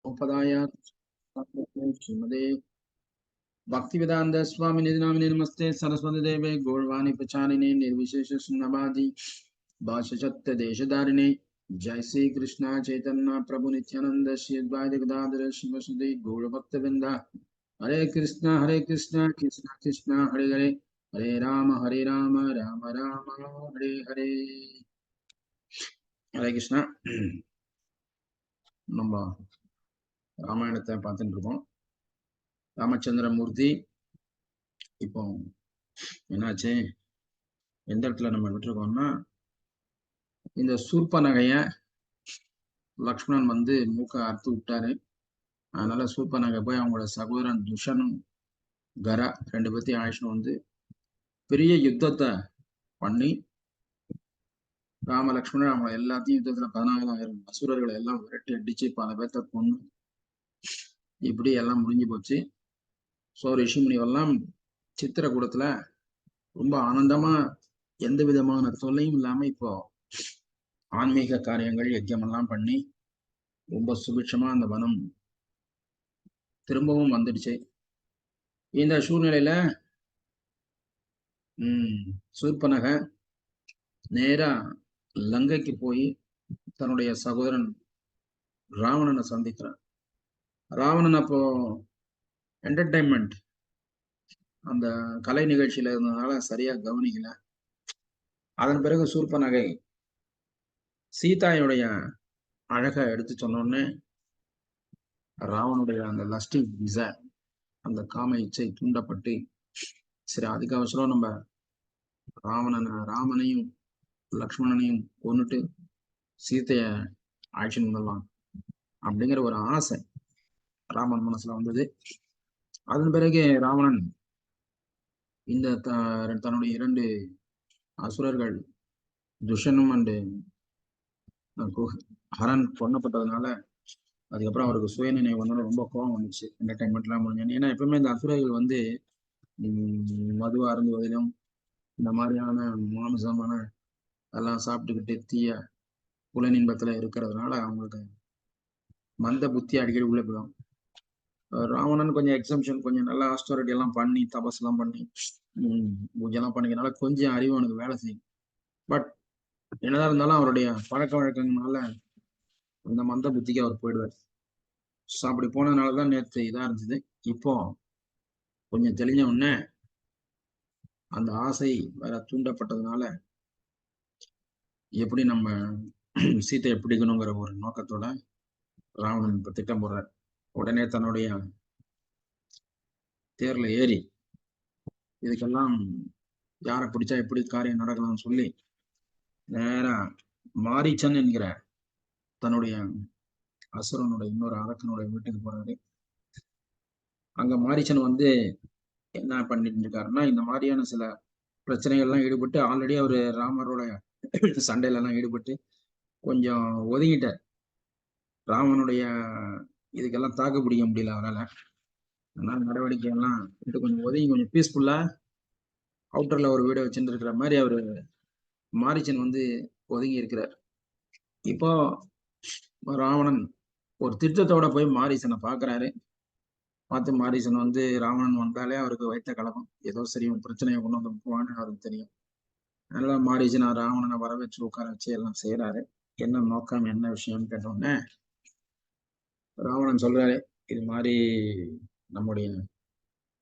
उपदायात् श्रीमदे भक्तिवेदांत स्वामी निधि नामिने नमस्ते सरस्वती देवे गौरवाणी प्रचारिणे निर्विशेष शून्यवादी भाष्यसत्य देशधारिणे जय श्री कृष्ण चैतन्य प्रभु नित्यानंद श्री अद्वैत गदाधर शिवसुदे गौरभक्तवृंद हरे कृष्ण कृष्ण कृष्ण हरे हरे हरे राम राम राम हरे हरे हरे कृष्णा நம்ம ராமாயணத்தை பார்த்துட்டு இருக்கோம். ராமச்சந்திரமூர்த்தி இப்போ என்னாச்சு, எந்த இடத்துல நம்ம விட்டுருக்கோம்னா, இந்த சூர்பனகைய லக்ஷ்மணன் வந்து மூக்க அறுத்து விட்டாரு. அதனால சூர்பனகை போய் அவங்களோட சகோதரன் துஷனும் கரா ரெண்டு பேர்த்தையும் ஆயுஷனும் வந்து பெரிய யுத்தத்தை பண்ணி ராம லக்ஷ்மணன் அவங்க எல்லாத்தையும் யுத்தத்துல 14,000 அசுரர்களை எல்லாம் விரட்டி அடிச்சு பல பேர்த்த கொண்டு இப்படி எல்லாம் முடிஞ்சு போச்சு. ஸோ ரிஷிமுனிவெல்லாம் சித்திரகூடத்துல ரொம்ப ஆனந்தமா எந்த விதமான தொல்லையும் இல்லாம இப்போ ஆன்மீக காரியங்கள் யஜ்யம் எல்லாம் பண்ணி ரொம்ப சுபிட்சமா அந்த வனம் திரும்பவும் வந்துடுச்சு. இந்த சூழ்நிலையில சூர்பனகை நேரா லங்கைக்கு போய் தன்னுடைய சகோதரன் ராவணனை சந்திக்கிறான். ராவணன் அப்போ என்டர்டைன்மெண்ட் அந்த கலை நிகழ்ச்சியில இருந்ததுனால சரியா கவனிக்கல. அதன் பிறகு சூர்பனகை சீதாயுடைய அழகை எடுத்து சொன்னோடனே ராவனுடைய அந்த லஸ்டிங் டிசைர், அந்த காம இச்சை தூண்டப்பட்டு சரி அதுக்கு அவசரம் நம்ம ராமனையும் லக்ஷ்மணனையும் கொண்டுட்டு சீதைய ஆட்சி பண்ணலாம் அப்படிங்கிற ஒரு ஆசை ராமன் மனசுல வந்தது. அதன் பிறகு ராவணன் இந்த தன்னுடைய 2 அசுரர்கள் துஷனும் அண்டு ஹரன் கொல்லப்பட்டதுனால அதுக்கப்புறம் அவருக்கு சுயநினைவு வந்தாலும் ரொம்ப கோபம் வந்துச்சு. என்டர்டைன்மெண்ட்லாம் முடிஞ்சு. ஏன்னா எப்பவுமே இந்த அசுரர்கள் வந்து மது அருந்துவதிலும் இந்த மாதிரியான மாமிசமான எல்லாம் சாப்பிட்டுக்கிட்டு தீய புலனின்பத்துல இருக்கிறதுனால அவங்களுக்கு மந்த புத்தி அடிக்கடி உள்ள போயிடும். ராவணன் கொஞ்சம் எக்ஸம்ஷன், கொஞ்சம் நல்லா ஆஸ்டாரிட்டி எல்லாம் பண்ணி தபஸ் எல்லாம் பண்ணி பூஜைலாம் பண்ணிக்கிறனால கொஞ்சம் அறிவு அவனுக்கு வேலை செய்யும். பட் என்னதான் இருந்தாலும் அவருடைய பழக்க வழக்கங்களால அந்த மந்த புத்திக்கு அவர் போயிடுவார். ஸோ அப்படி போனதுனாலதான் நேற்று இதா இருந்தது. இப்போ கொஞ்சம் தெளிஞ்ச உடனே அந்த ஆசை வேற தூண்டப்பட்டதுனால எப்படி நம்ம சீத்தையை பிடிக்கணுங்கிற ஒரு நோக்கத்தோட ராவணன் இப்ப திட்டம் போடுறார். உடனே தன்னுடைய தேர்ல ஏறி இதுக்கெல்லாம் யாரை பிடிச்சா எப்படி காரியம் நடக்கலாம்னு சொல்லி நேரா மாரீச்சன் என்கிற தன்னுடைய அசுரனுடைய இன்னொரு அரக்கனுடைய வீட்டுக்கு போறாரு. அங்க மாரீச்சன் வந்து என்ன பண்ணிட்டு இருக்காருன்னா, இந்த மாதிரியான சில பிரச்சனைகள்லாம் ஈடுபட்டு ஆல்ரெடி அவரு ராமரோட சண்டையில எல்லாம் ஈடுபட்டு கொஞ்சம் ஒதுங்கிட்டார். ராமனுடைய இதுக்கெல்லாம் தாக்கு பிடிக்க முடியல அவரால். அதனால நடவடிக்கை எல்லாம் கொஞ்சம் ஒதுங்கி கொஞ்சம் பீஸ்ஃபுல்லா அவுட்டர்ல ஒரு வீடை வச்சுட்டு இருக்கிற மாதிரி அவரு மாரீச்சன் வந்து ஒதுங்கி இருக்கிறார். இப்போ ராவணன் ஒரு திட்டத்தோட போய் மாரீசனை பாக்குறாரு. பார்த்து மாரீசன் வந்து ராவணன் வந்தாலே அவருக்கு வைத்த கலகம், ஏதோ சரி பிரச்சனையை கொண்டு வந்து போவான்னு அவருக்கு தெரியும். அதனால மாரீசன் ராவணனை வர வச்சு உட்கார வச்சு எல்லாம் செய்யறாரு. என்ன நோக்கம் என்ன விஷயம்னு கேட்டோடனே ராவணன் சொல்றாரு, இது மாதிரி நம்முடைய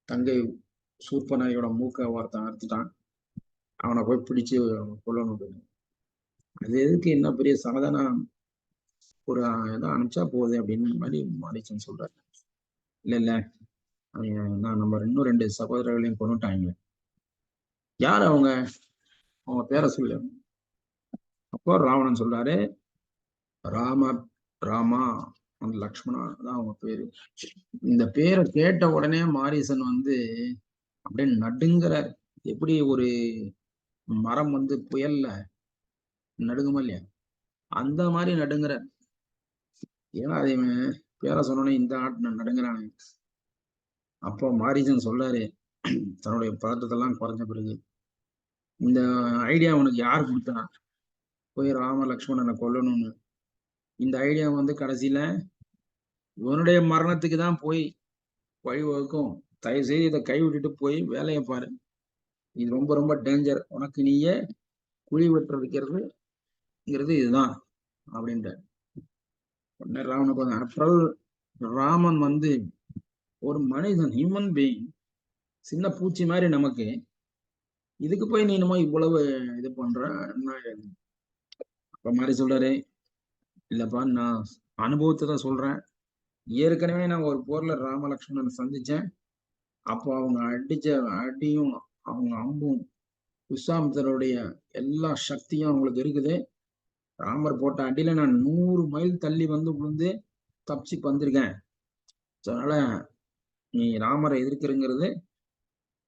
தங்கை சூர்பனகையோட மூக்க ஒருத்தன் அறுத்துட்டான், அவனை போய் பிடிச்சு கொல்லணும். அது எதுக்கு, என்ன பெரிய சாதனா ஒரு இதை அனுப்பிச்சா போகுது அப்படின்னு மாதிரி மாரீசன் சொல்றாரு. இல்ல நான் நம்ம இன்னும் 2 சகோதரர்களையும் கொண்டுட்டாங்க. யார் அவங்க பேரை சொல்லு. அப்போ ராவணன் சொல்றாரு, ராமா லக்ஷ்மணா தான் அவங்க பேரு. இந்த பேரை கேட்ட உடனே மாரீசன் வந்து அப்படியே நடுங்கிறார். எப்படி ஒரு மரம் வந்து புயல்ல நடுங்குமா இல்லையா, அந்த மாதிரி நடுங்கிறார். ஏன்னா அதே பேரை சொன்னோன்னே இந்த ஆட்டு நடுங்கிறானு. அப்போ மாரீசன் சொல்றாரு, தன்னுடைய பதட்டத்தெல்லாம் குறைஞ்ச பிறகு, இந்த ஐடியா உனக்கு யார் கொடுத்தா போய் ராம லக்ஷ்மணனை கொல்லணும்னு? இந்த ஐடியா வந்து கடைசியில இவனுடைய மரணத்துக்கு தான் போய் வழிவகுக்கும். தயவு செய்து இதை கை விட்டுட்டு போய் வேலையை பாரு. இது ரொம்ப ரொம்ப டேஞ்சர். உனக்கு நீயே குழி வெட்ட வைக்கிறதுங்கிறது இதுதான் அப்படின்ற ராவனுக்கு ஆஃப்டர் ராமன் வந்து ஒரு மனிதன், ஹியூமன் பீயிங், சின்ன பூச்சி மாதிரி நமக்கு. இதுக்கு போய் நீ என்னமோ இவ்வளவு இது பண்ற அப்ப மாதிரி சொல்றாரு. இல்லப்பா, நான் அனுபவத்தை தான் சொல்றேன். ஏற்கனவே நான் ஒரு போர்ல ராமலட்சுமணனை சந்திச்சேன். அப்போ அவங்க அடிச்ச அடியும் அவங்க அம்பும் விஸ்வாமித்தருடைய எல்லா சக்தியும் அவங்களுக்கு இருக்குது. ராமர் போட்ட அடியில நான் 100 மைல் தள்ளி வந்து விழுந்து தப்பிச்சு வந்திருக்கேன். அதனால நீ ராமரை எதிர்க்கிறங்கிறது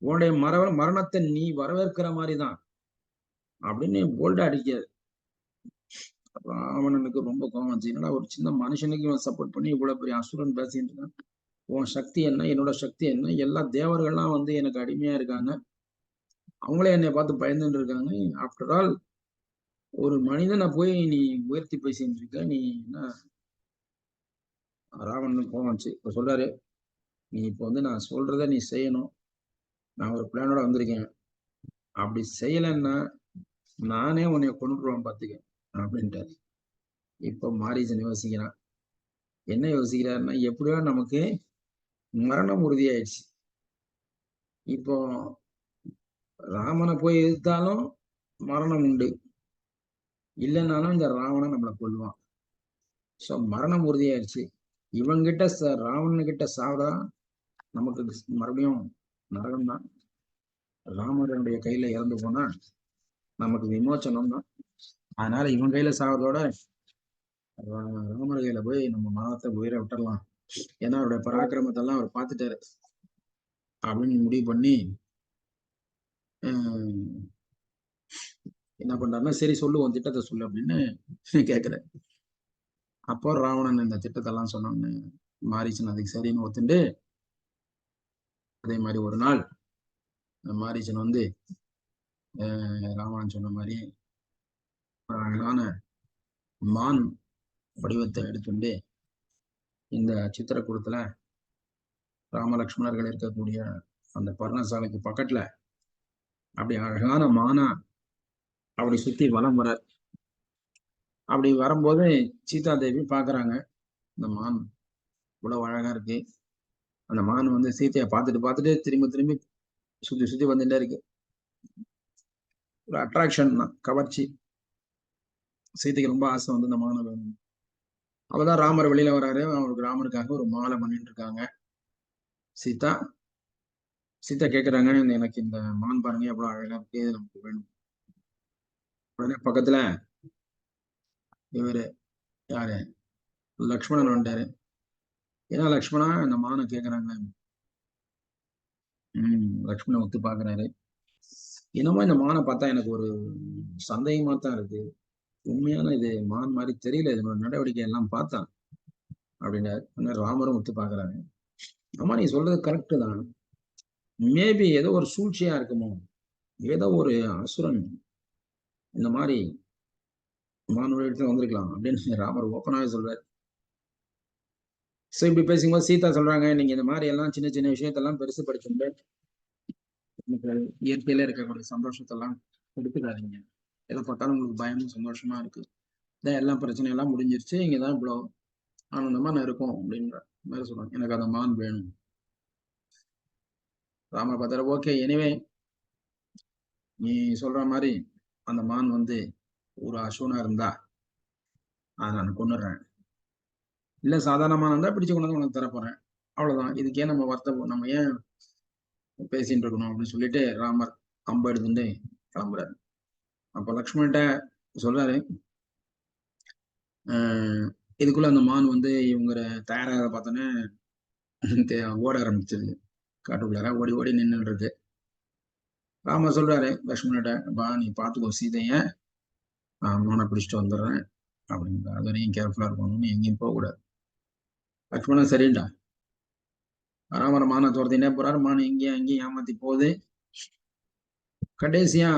உன்னுடைய மரணத்தை நீ வரவேற்கிற மாதிரிதான் அப்படின்னு போல்டா அடிக்காது. ராவணனுக்கு ரொம்ப கோவம் வந்துச்சு. என்னடா ஒரு சின்ன மனுஷனுக்கு இவன் சப்போர்ட் பண்ணி இவ்வளவு பெரிய அசுரன் பேசிட்டு இருக்கான். உன் சக்தி என்ன, என்னோட சக்தி என்ன, எல்லா தேவர்கள்லாம் வந்து எனக்கு அடிமையா இருக்காங்க, அவங்களே என்னை பார்த்து பயந்துட்டு இருக்காங்க. ஆஃப்டர் ஆல் ஒரு மனிதனை போய் நீ உயர்த்தி பேசிட்டு இருக்க, நீ என்ன? ராவணனுக்கு கோவம் வந்துச்சு. இப்ப சொல்றாரு, நீ இப்ப வந்து நான் சொல்றத நீ செய்யணும். நான் ஒரு பிளானோட வந்திருக்கேன். அப்படி செய்யலைன்னா நானே உன்னை கொண்டுருவேன் பாத்துக்க அப்படின்ட்டாரு. இப்ப மாரீசன் யோசிக்கிறான். என்ன யோசிக்கிறாருன்னா, எப்படியோ நமக்கு மரணம் உறுதியாயிடுச்சு. இப்போ ராமனை போய் எதிர்த்தாலும் மரணம் உண்டு, இல்லைன்னாலும் இந்த ராவணன் நம்மளை கொல்லுவான். சோ மரணம் உறுதியாயிடுச்சு. இவங்கிட்ட ராவணன்கிட்ட சாவதா நமக்கு மறுபடியும் நரகம் தான். ராமனுடைய கையில இறந்து போனா நமக்கு விமோச்சனம் தான். அதனால இவன் கையில சாவதோட ராமர் கையில போய் நம்ம மரணத்தை உயிரை விட்டுறலாம். ஏன்னா அவருடைய பராக்கிரமத்தை எல்லாம் அவர் பார்த்துட்டாரு அப்படின்னு முடிவு பண்ணி என்ன பண்றாருன்னா, சரி சொல்லு, உன் திட்டத்தை சொல்லு அப்படின்னு கேட்கிற. அப்போ ராவணன் இந்த திட்டத்தை எல்லாம் சொன்னோன்னு மாரீசன் அதுக்கு சரின்னு ஒத்துண்டு, அதே மாதிரி ஒரு நாள் மாரீசன் வந்து ராவணன் சொன்ன மாதிரி ஒரு அழகான மான் வடிவத்தை எடுத்துட்டு இந்த சித்திரக்கூடத்துல ராமலட்சுமணர்கள் இருக்கக்கூடிய அந்த பர்ணசாலைக்கு பக்கத்துல அப்படி அழகான மானா அப்படி சுத்தி வலம் வர. அப்படி வரும்போது சீதா தேவி பாக்குறாங்க, இந்த மான் இவ்வளவு அழகா இருக்கு. அந்த மான் வந்து சீத்தையை பார்த்துட்டு பார்த்துட்டு திரும்பி திரும்பி சுத்தி சுத்தி வந்துட்டே இருக்கு. ஒரு அட்ராக்ஷன் தான், கவர்ச்சி. சீதைக்கு ரொம்ப ஆசை வந்து இந்த மானை வேணும். அவதான் ராமர் வெளியில வராரு. அவருக்கு ராமருக்காக ஒரு மாலை பண்ணிட்டு இருக்காங்க. சீதா சீதா கேக்குறாங்க, எனக்கு இந்த மான் பாருங்க எவ்வளவு அழகா இருக்கு, நமக்கு வேணும். உடனே பக்கத்துல இவரு யாரு, லக்ஷ்மணன் வந்துட்டாரு. ஏன்னா லக்ஷ்மணா இந்த மானை கேக்குறாங்க. லக்ஷ்மணன் ஒத்து பாக்குறாரு. என்னமோ இந்த மானை பார்த்தா எனக்கு ஒரு சந்தேகமா தான் இருக்கு. உண்மையான இது மான் மாதிரி தெரியல, இதனோட நடவடிக்கை எல்லாம் பார்த்தான் அப்படின்னு ராமரும் ஒத்து பாக்குறாரு. ஆமா, நீ சொல்றது கரெக்டு தான். மேபி ஏதோ ஒரு சூழ்ச்சியா இருக்குமோ, ஏதோ ஒரு அசுரன் இந்த மாதிரி மானுடைய இடத்துல வந்திருக்கலாம் அப்படின்னு ராமர் ஓப்பனாவே சொல்றாரு. சோ இப்படி பேசும்போது சீதா சொல்றாங்க, நீங்க இந்த மாதிரி எல்லாம் சின்ன சின்ன விஷயத்தெல்லாம் பெருசு படிச்சுட்டு இயற்கையில இருக்கக்கூடிய சந்தோஷத்தெல்லாம் எடுத்துக்காதீங்க. எதை பார்த்தாலும் உங்களுக்கு பயமும் சந்தோஷமா இருக்கு. இதான் எல்லா பிரச்சனையெல்லாம் முடிஞ்சிருச்சு, இங்கதான் இவ்வளவு ஆனந்தமா நான் இருக்கும் அப்படின்ற மாதிரி சொல்றாங்க. எனக்கு அந்த மான் வேணும். ராமர் பார்த்தாரு, ஓகே எனிவே நீ சொல்ற மாதிரி அந்த மான் வந்து ஒரு அசுவனா இருந்தா அதை நான் கொண்டுடுறேன். இல்ல சாதாரணமான இருந்தா பிடிச்சு கொண்டு வந்து உனக்கு தரப்போறேன். அவ்வளவுதான். இதுக்கே நம்ம வருத்தம், நம்ம ஏன் பேசிட்டு இருக்கணும் அப்படின்னு சொல்லிட்டு ராமர் அம்பு எடுத்துட்டு கிளம்புறாரு. அப்ப லக்ஷ்மண்கிட்ட சொல்றாரு, இதுக்குள்ள அந்த மான் வந்து இவங்க தயாராக பார்த்தோன்னே ஓட ஆரம்பிச்சிருக்கு. காட்டுக்குள்ளார ஓடி ஓடி நின்று இருக்கு. ராமர் சொல்றாரு லக்ஷ்மண்கிட்ட, பா நீ பாத்துக்கோ சீதைய, மானை பிடிச்சிட்டு வந்துடுறேன் அப்படிங்கிற. அது வரையும் கேர்ஃபுல்லா இருக்கணும்னு எங்கேயும் போகக்கூடாது. லக்ஷ்மணன் சரிண்டா. ராமர் மானை துரத்தினே போறாரு. மானை இங்கேயும் அங்கேயும் ஏமாத்தி போகுது. கடைசியா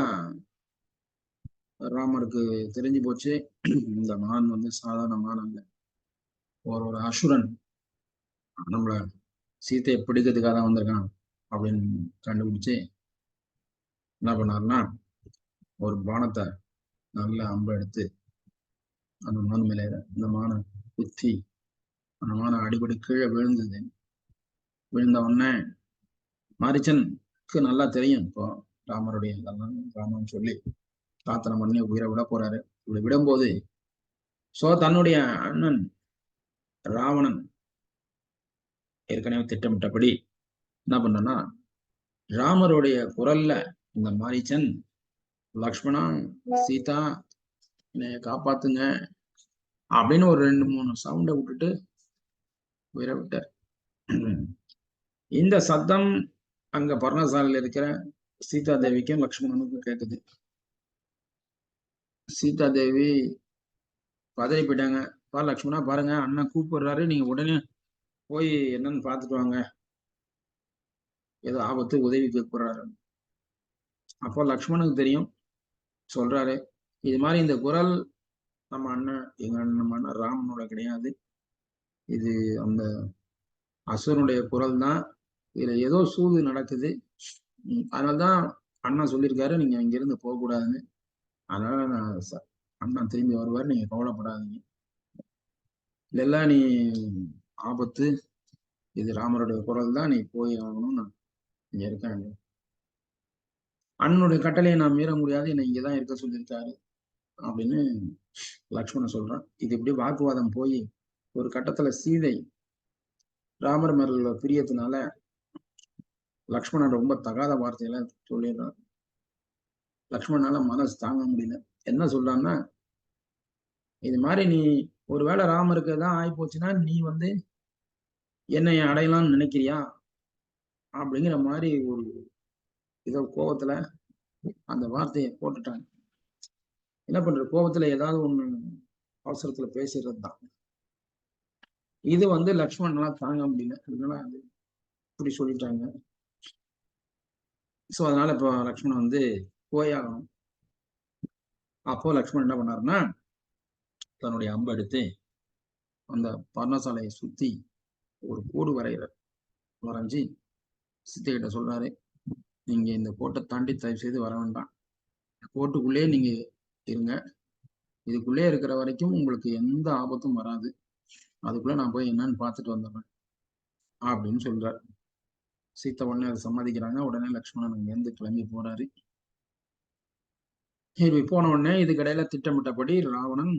ராமருக்கு தெரிஞ்சு போச்சு, இந்த மான் வந்து சாதாரண மான் அல்ல, ஒரு அசுரன். நம்மள சீத்தையை பிடிக்கிறதுக்காக தான் வந்திருக்கான் அப்படின்னு கண்டுபிடிச்சு என்ன பண்ணாருன்னா ஒரு பானத்தை நல்ல அம்பை எடுத்து அந்த மான் மேல இந்த மானை குத்தி அந்த மானை அடிபடி கீழே விழுந்தது. விழுந்த உடனே மாரிச்சனுக்கு நல்லா தெரியும் இப்போ ராமருடைய இதெல்லாம் ராமன் சொல்லி பிரார்த்தனை பண்ணி உயிரை விட போறாரு. இப்படி விடும்போது தன்னுடைய அண்ணன் ராவணன் ஏற்கனவே திட்டமிட்டபடி என்ன பண்ணனா ராமருடைய குரல்ல இந்த மாரீச்சன் லக்ஷ்மணா சீதா என்னைய காப்பாத்துங்க அப்படின்னு ஒரு 2-3 சவுண்டை விட்டுட்டு உயிரை விட்டார். இந்த சத்தம் அங்க பர்ணசாலையில் இருக்கிற சீதா தேவிக்கும் லக்ஷ்மணனுக்கும் கேட்குது. சீதா தேவி பதறி போயிட்டாங்க. லக்ஷ்மணா பாருங்க, அண்ணன் கூப்பிடுறாரு, நீங்க உடனே போய் என்னன்னு பார்த்துட்டு வாங்க, ஏதோ ஆபத்து, உதவி கேட்கிறாரு. அப்போ லக்ஷ்மணுக்கு தெரியும், சொல்றாரு இது மாதிரி இந்த குரல் நம்ம அண்ணன் நம்ம அண்ணன் ராமனோட கிடையாது, இது அந்த அசுரனுடைய குரல் தான், இதுல ஏதோ சூது நடக்குது, அதனால்தான் அண்ணன் சொல்லியிருக்காரு நீங்க இங்கிருந்து போகக்கூடாதுன்னு. அதனால நான் அண்ணன் திரும்பி வருவார், நீங்க கவலைப்படாதீங்க, இல்லைல்ல நீ ஆபத்து, இது ராமருடைய குரல் தான், நீ போய் ஆகணும், நான் இங்க இருக்கேன், அண்ணனுடைய கட்டளையை நான் மீற முடியாது, என்னை இங்கதான் இருக்க சொல்லியிருக்காரு அப்படின்னு லக்ஷ்மணன் சொல்றான். இது இப்படி வாக்குவாதம் போய் ஒரு கட்டத்துல சீதை ராமர் மேல பிரியத்தினால லக்ஷ்மணன் ரொம்ப தகாத வார்த்தையில சொல்லிடுறான். லக்ஷ்மணனால மனசு தாங்க முடியல. என்ன சொல்றான்னா, இது மாதிரி நீ ஒருவேளை ராமருக்கு தான் ஆகி போச்சுன்னா நீ என்னை அடையலாம்னு நினைக்கிறியா அப்படிங்கிற மாதிரி ஒரு இதோ கோபத்துல அந்த வார்த்தையை போட்டுட்டாங்க. என்ன பண்ற, கோபத்துல ஏதாவது ஒண்ணு அவசரத்துல பேசிடுறது தான். இது லக்ஷ்மணனால தாங்க முடியல, அதனால இப்படி சொல்லிட்டாங்க. சோ அதனால இப்போ லக்ஷ்மணன் போயாகணும். அப்போ லக்ஷ்மணன் என்ன பண்ணாருன்னா தன்னுடைய அம்பை எடுத்து அந்த பர்ணசாலையை சுத்தி ஒரு கோடு வரைஞ்சி சித்தைகிட்ட சொல்றாரு, நீங்க இந்த கோட்டை தாண்டி தயவு செய்து வர வேண்டாம், கோட்டுக்குள்ளே நீங்க இருங்க, இதுக்குள்ளே இருக்கிற வரைக்கும் உங்களுக்கு எந்த ஆபத்தும் வராது, அதுக்குள்ள நான் போய் என்னன்னு பார்த்துட்டு வந்துடுறேன் அப்படின்னு சொல்றாரு. சீத்தை உடனே அதை சம்மதிக்கிறாங்க. உடனே லக்ஷ்மணன் அங்கிருந்து கிளம்பி போறாரு. இப்படி போன உடனே இதுக்கிடையில திட்டமிட்டபடி ராவணன்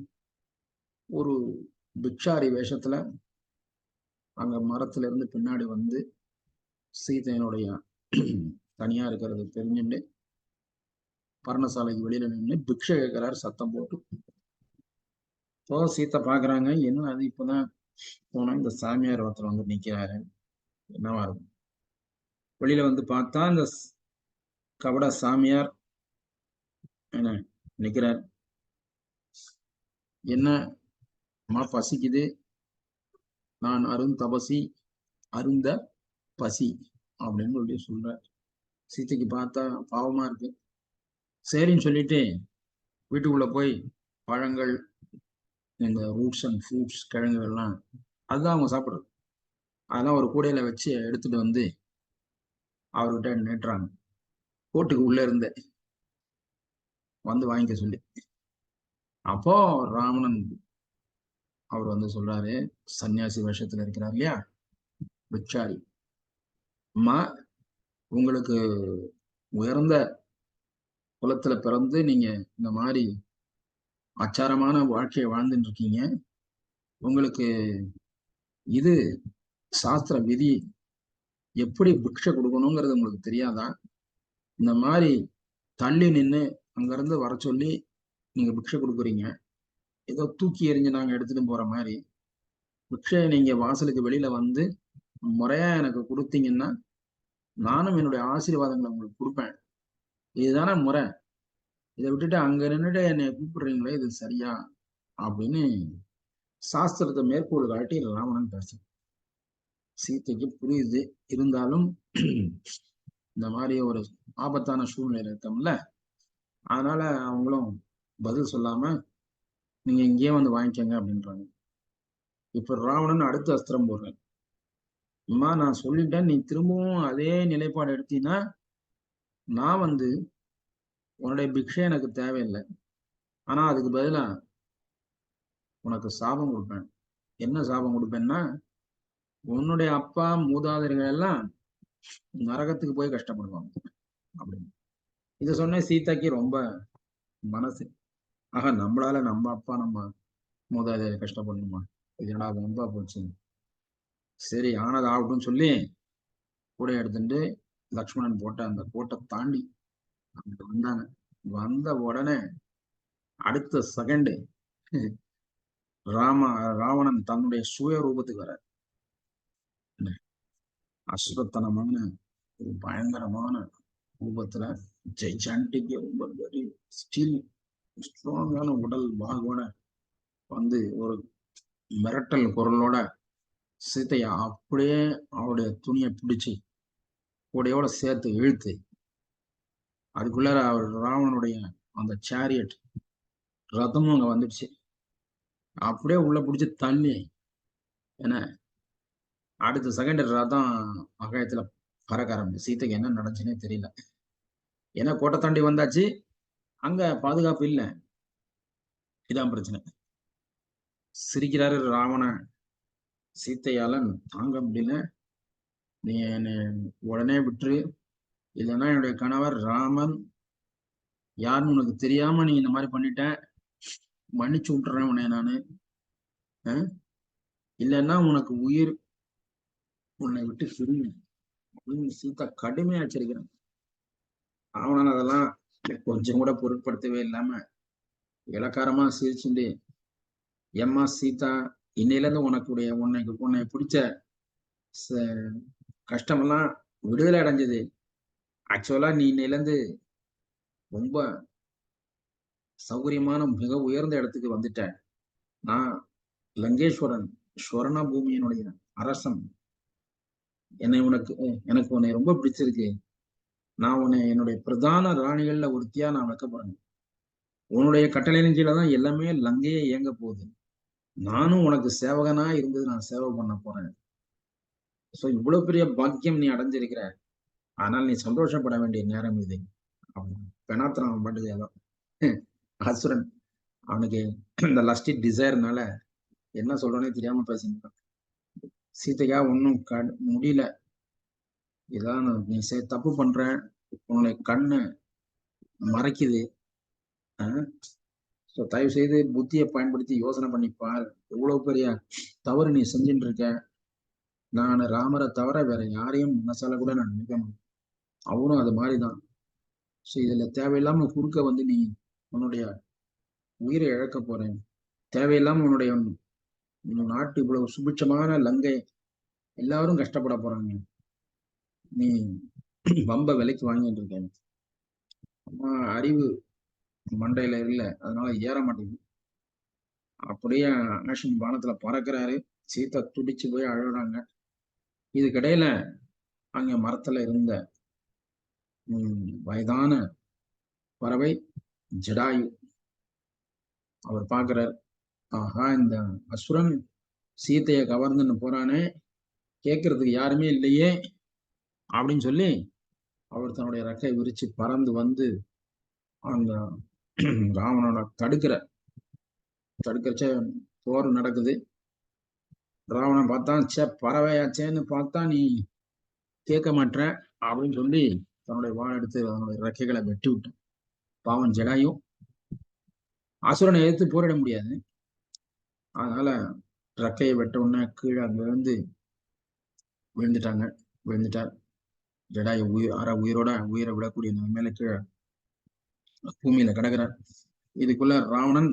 ஒரு பிக்ஷாரி வேஷத்துல அங்க மரத்துல இருந்து பின்னாடி சீதையனுடைய தனியா இருக்கிறது தெரிஞ்சுட்டு பர்ணசாலைக்கு வெளியில நின்று பிக்ஷை கேட்கிறாரு சத்தம் போட்டு. இப்போ சீத்தை பாக்குறாங்க, என்ன அது இப்பதான் போனா இந்த சாமியார் ஒருத்தர் நிக்கிறாரு, என்னவா இருக்கும். வெளியில பார்த்தா இந்த கபட சாமியார் என்ன நிக்கிறார். என்ன பசிக்குது, நான் அருந்தபசி அருந்த பசி அப்படின்னு சொல்ற. சீத்தைக்கு பார்த்தா பாவமா இருக்கு. சரின்னு சொல்லிட்டு வீட்டுக்குள்ள போய் பழங்கள், இந்த ரூட்ஸ் அண்ட் ஃப்ரூட்ஸ், கிழங்குகள்லாம் அதுதான் அவங்க சாப்பிடுறது, அதெல்லாம் ஒரு கூடையில வச்சு எடுத்துட்டு அவர்கிட்ட நேற்றாங்க. கோட்டுக்கு உள்ள இருந்த வாங்கிக்க சொல்லி. அப்போ ராவணன் அவர் சொல்றாரு, சன்னியாசி வேஷத்துல இருக்கிறார் இல்லையா பிக்ஷாரி, அம்மா உங்களுக்கு உயர்ந்த குலத்துல பிறந்து நீங்க இந்த மாதிரி ஆச்சாரமான வாழ்க்கையை வாழ்ந்துட்டு இருக்கீங்க, உங்களுக்கு இது சாஸ்திர விதி, எப்படி பிக்ஷை கொடுக்கணுங்கிறது உங்களுக்கு தெரியாதா, இந்த மாதிரி தள்ளி நின்று அங்கிருந்து வர சொல்லி நீங்க பிக்ஷை கொடுக்குறீங்க, ஏதோ தூக்கி எறிஞ்சு நாங்க எடுத்துட்டு போற மாதிரி, பிக்ஷை நீங்க வாசலுக்கு வெளியில முறையா எனக்கு கொடுத்தீங்கன்னா நானும் என்னுடைய ஆசீர்வாதங்களை உங்களுக்கு கொடுப்பேன், இதுதானே முறை, இதை விட்டுட்டு அங்க நின்றுட்டு என்னை கூப்பிடுறீங்களே, இது சரியா அப்படின்னு சாஸ்திரத்தை மேற்கோள் காட்டி ராவணன் பேச. சீத்தைக்கு புரியுது, இருந்தாலும் இந்த மாதிரி ஒரு ஆபத்தான சூழ்நிலை இருக்கோம்ல, அதனால அவங்களும் பதில் சொல்லாம நீங்க இங்கேயே வாங்கிக்கோங்க அப்படின்றாங்க. இப்ப ராவணன் அடுத்த அஸ்திரம் போடுறேன். அம்மா நான் சொல்லிட்டேன், நீ திரும்பவும் அதே நிலைப்பாடு எடுத்தீன்னா நான் உன்னுடைய பிக்ஷை எனக்கு தேவையில்லை. ஆனா அதுக்கு பதிலா உனக்கு சாபம் கொடுப்பேன். என்ன சாபம் கொடுப்பேன்னா, உன்னுடைய அப்பா மூதாதையர்கள் எல்லாம் நரகத்துக்கு போய் கஷ்டப்படுவாங்க அப்படின்னு. இதை சொன்ன சீதாக்கு ரொம்ப மனசு, ஆக நம்மளால நம்ம அப்பா நம்ம மூதாதையர் கஷ்டப்படணுமா, இது என்னடா ரொம்ப போச்சு, சரி ஆனது ஆகட்டும்னு சொல்லி கூட எடுத்துட்டு லக்ஷ்மணன் போட்ட அந்த கோட்டை தாண்டி அங்கிட்டு வந்தாங்க. வந்த உடனே அடுத்த செகண்ட் ராவணன் தன்னுடைய சுய ரூபத்துக்கு வர அசுரத்தனமான ஒரு பயங்கரமான ரூபத்துல ஜெய்சாண்டிக் ரொம்ப வெரி ஸ்டீல் ஸ்ட்ராங்கான உடல் பாகோட ஒரு மிரட்டல் குரலோட சீத்தைய அப்படியே அவருடைய துணியை பிடிச்சு கூடையோட சேர்த்து இழுத்து அதுக்குள்ளார அவர் ராவணனுடைய அந்த சேரியட் ரதமும் அங்க வந்துடுச்சு. அப்படியே உள்ள பிடிச்சி தள்ளி என்ன அடுத்த செகண்ட் ரதம் ஆகாயத்துல பறக்க ஆரம்பிச்சு. சீத்தைக்கு என்ன நடந்துச்சுன்னே தெரியல. ஏன்னா கோட்டை தாண்டி வந்தாச்சு, அங்க பாதுகாப்பு இல்லை. இதான் பிரச்சனை. சிரிக்கிறாரு ராவணன். சீத்தையால தாங்க முடியல, நீ என்னை உடனே விட்டுரு, இல்லைன்னா என்னுடைய கணவர் ராமன் யாருன்னு உனக்கு தெரியாம நீ இந்த மாதிரி பண்ணிட்ட, மன்னிச்சு விட்டுறேன் உன்னை நானு, இல்லைன்னா உனக்கு உயிர் உன்னை விட்டு பிரியும் அப்படின்னு சீதா கடுமையா எச்சரிக்கிறேன். ராவணன் அதெல்லாம் கொஞ்சம் கூட பொருட்படுத்தவே இல்லாம இலக்காரமா சிரிச்சுட்டு, எம்மா சீதா, இன்னையில இருந்து உன்னை பிடிச்ச கஷ்டமெல்லாம் விடுதலை அடைஞ்சது. ஆக்சுவலா நீ இன்னையில இருந்து ரொம்ப சௌகரியமான மிக உயர்ந்த இடத்துக்கு வந்துட்ட. நான் லங்கேஸ்வரன், ஸ்வர்ண பூமியினுடைய அரசன். எனக்கு உன்னை ரொம்ப பிடிச்சிருக்கு. நான் உன்னை என்னுடைய பிரதான ராணிகள்ல ஒருத்தியா நான் வைக்க போறேன். உன்னுடைய கட்டளையின் கீழே தான் எல்லாமே லங்கையே இயங்க போகுது. நானும் உனக்கு சேவகனா இருந்து நான் சேவை பண்ண போறேன். சோ இவ்வளவு பெரிய பாக்கியம் நீ அடைஞ்சிருக்கிற, ஆனால் நீ சந்தோஷப்பட வேண்டிய நேரம் இது. பெனாத்திரம் பாட்டுக்கு ஏதோ அசுரன் அவனுக்கு இந்த லஸ்டி டிசைர்னால என்ன சொல்றேனே தெரியாம பேசினான். சீதையா ஒன்னும் முடியல, இதான் நீ தப்பு பண்ற, உன்னுடைய கண்ணு மறைக்குது. தயவு செய்து புத்தியை பயன்படுத்தி யோசனை பண்ணி பாரு, எவ்வளவு பெரிய தவறு நீ செஞ்சுட்டு இருக்க. நான் ராமரை தவிர வேற யாரையும் மனசால கூட நான் நினைக்கணும். அவரும் அது மாதிரிதான். இதுல தேவையில்லாம குறுக்க நீ உன்னுடைய உயிரை இழக்க போறேன். தேவையில்லாம உன்னுடைய நாட்டு இவ்வளவு சுபிட்சமான லங்கை எல்லாரும் கஷ்டப்பட போறாங்க. நீ வம்ப விலைக்கு வாங்கிட்டு இருக்க. அறிவு மண்டையில இல்ல, அதனால ஏற மாட்டேங்குது. அப்படியே ஆக்ஷன் பானத்துல பறக்கிறாரு. சீதா துடிச்சு போய் அழுறாங்க. இதுக்கிடையில அங்க மரத்துல இருந்த வயதான பறவை ஜடாயு அவர் பாக்குறார். ஆஹா, இந்த அசுரன் சீத்தைய கவர்ந்துன்னு போறானே, கேட்கறதுக்கு யாருமே இல்லையே அப்படின்னு சொல்லி அவர் தன்னுடைய ரெக்கை விரிச்சு பறந்து அந்த ராவணோட தடுக்கிறச்ச போர் நடக்குது. ராவணன் பார்த்தா, பறவையாச்சேன்னு பார்த்தா நீ கேட்க மாட்டேற அப்படின்னு சொல்லி தன்னுடைய வாழை எடுத்து அவனுடைய ரெக்கைகளை வெட்டி விட்டான். பாவன் ஜடாயும் அசுரனை எதிர்த்து போரிட முடியாது, அதனால ரெக்கையை வெட்ட உடனே கீழே அங்க விழுந்துட்டார். ஜடாயு உயிரை விடக்கூடிய மேல கீழே பூமியில கிடக்குறார். இதுக்குள்ள ராவணன்